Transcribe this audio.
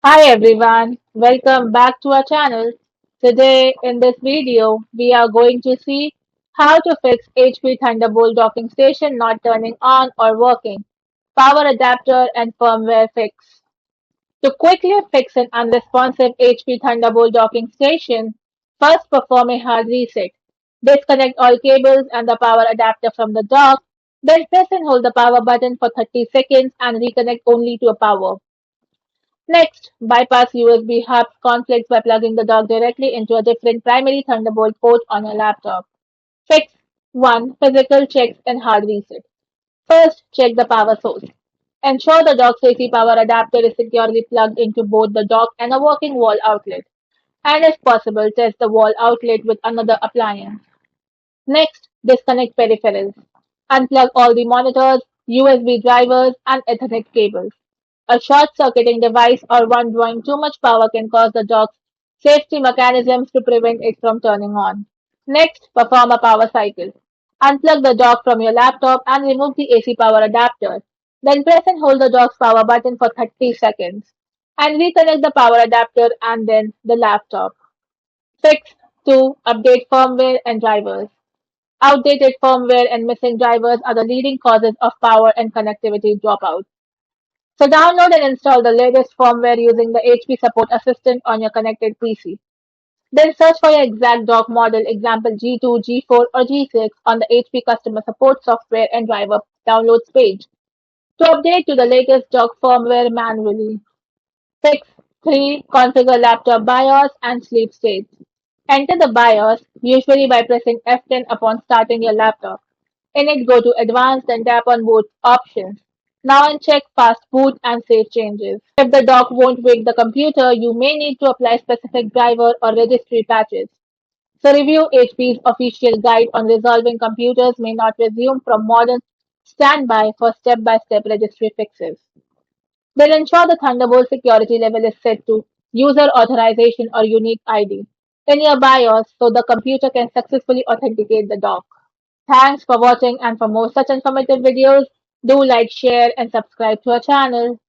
Hi everyone, welcome back to our channel. Today in this video, we are going to see how to fix HP Thunderbolt Docking Station not turning on or working, power adapter and firmware fix. To quickly fix an unresponsive HP Thunderbolt Docking Station, first perform a hard reset. Disconnect all cables and the power adapter from the dock, then press and hold the power button for 30 seconds and reconnect only to a power. Next, bypass USB hub conflicts by plugging the dock directly into a different primary Thunderbolt port on your laptop. Fix 1. Physical checks and hard reset. First, check the power source. Ensure the dock's AC power adapter is securely plugged into both the dock and a working wall outlet. And if possible, test the wall outlet with another appliance. Next, disconnect peripherals. Unplug all the monitors, USB drivers, and Ethernet cables. A short-circuiting device or one drawing too much power can cause the dock's safety mechanisms to prevent it from turning on. Next, perform a power cycle. Unplug the dock from your laptop and remove the AC power adapter. Then press and hold the dock's power button for 30 seconds. And reconnect the power adapter and then the laptop. Fix 2. Update firmware and drivers. Outdated firmware and missing drivers are the leading causes of power and connectivity dropouts. So download and install the latest firmware using the HP Support Assistant on your connected PC. Then search for your exact dock model, example G2, G4, or G6 on the HP Customer Support Software and Driver Downloads page to update to the latest dock firmware manually. Fix 3. Configure laptop BIOS and sleep states. Enter the BIOS, usually by pressing F10 upon starting your laptop. In it, go to Advanced and tap on Boot Options. Now uncheck Fast Boot and Save Changes. If the dock won't wake the computer, you may need to apply specific driver or registry patches. So review HP's official guide on resolving computers may not resume from modern standby for step-by-step registry fixes. Then ensure the Thunderbolt security level is set to user authorization or unique ID in your BIOS so the computer can successfully authenticate the dock. Thanks for watching, and for more such informative videos, do like, share and subscribe to our channel.